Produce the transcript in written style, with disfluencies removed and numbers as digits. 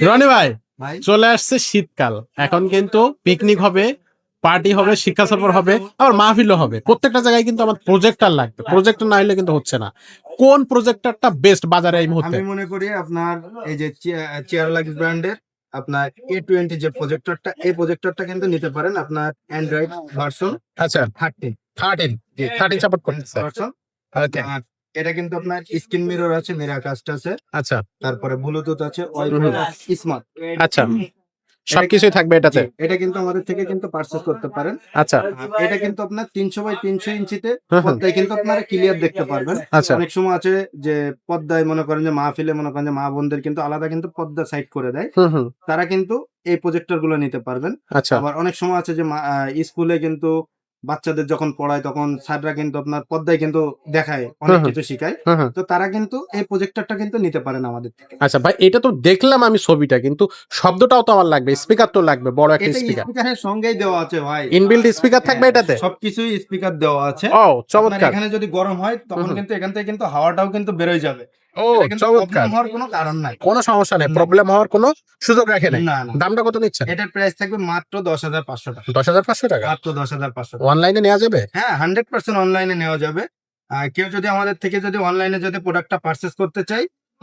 রনি ভাই, চলে আসছে শীতকাল, এখন কিন্তু পিকনিক হবে, পার্টি হবে, শিক্ষা সফর হবে, আবার মাহফিলও হবে। প্রত্যেকটা জায়গায় কিন্তু আমার প্রজেক্টর লাগবে, প্রজেক্টর না হলে কিন্তু হচ্ছে না। কোন প্রজেক্টরটা বেস্ট বাজারে এই মুহূর্তে? আমি মনে করি আপনার এই যে চেয়ারলাক্স ব্র্যান্ডের আপনার A20 যে প্রজেক্টরটা, এই প্রজেক্টরটা কিন্তু নিতে পারেন আপনার অ্যান্ড্রয়েড ভার্সন আচ্ছা, 13 13 সাপোর্ট করতেছে। ভার্সন। ওকে, আর এটা কিন্তু আপনার স্ক্রিন মিরর আছে, মিরর কাস্ট আছে, আচ্ছা তারপরে ব্লুটুথ আছে, ওয়াইফাই, স্মার্ট। আচ্ছা, সবকিছুই থাকবে এটাতে। এটা কিন্তু আমাদের থেকে কিন্তু পারচেজ করতে পারেন। আচ্ছা, আর এটা কিন্তু আপনার 300 বাই 300 ইঞ্চিতে হুম হুম। পর্দায় কিন্তু আপনারা ক্লিয়ার দেখতে পারবেন। আচ্ছা, অনেক সময় আছে যে পর্দায় মনে করেন যে মাহফিলে মনে করেন যে মা বোনদের কিন্তু আলাদা কিন্তু পর্দা সাইড করে দেয়, হুম হুম, তারা কিন্তু এই প্রজেক্টর গুলো নিতে পারবেন। আচ্ছা, আবার অনেক সময় আছে যে স্কুলে কিন্তু বাচ্চাদের যখন পড়ায় তখন স্যাররা কিন্তু আপনার পর্দায় কিন্তু দেখায়, অনেক হুম হুম, কিছু শিখায়, হুম হুম। তো তারা কিন্তু এই প্রজেক্টরটা কিন্তু নিতে পারেন আমাদের থেকে। আচ্ছা ভাই, এটা তো দেখলাম আমি ছবিটা, কিন্তু শব্দটাও তো আমার লাগবে, স্পিকার তো লাগবে, বড় একটা এটা স্পিকার। স্পিকারের সঙ্গেই দেওয়া আছে ভাই। ইনবিল্ট স্পিকার থাকবে এটাতে? সবকিছুই স্পিকার দেওয়া আছে। ও আপনার চমৎকার। এখানে যদি গরম হয় হুম তখন হুম। কিন্তু এখান থেকে কিন্তু হাওয়াটাও কিন্তু বেরোয় যাবে। ও এটা কিন্তু চমৎকার, প্রবলেম হওয়ার কোনো কারণ নাই। কোনো সমস্যা নেই, না। প্রবলেম হওয়ার কোনো সুযোগ রাখে নাই। না, না। দামটা কত নিচ্ছেন? এটার প্রাইস থাকবে মাত্র 10,500 টাকা। 10,500 টাকা? মাত্র 10,500 টাকা। অনলাইনে নেওয়া যাবে? হ্যাঁ, 100% অনলাইনে নেওয়া যাবে। কেউ যদি আমাদের থেকে যদি অনলাইনে যদি প্রোডাক্টটা পারচেজ করতে চায়,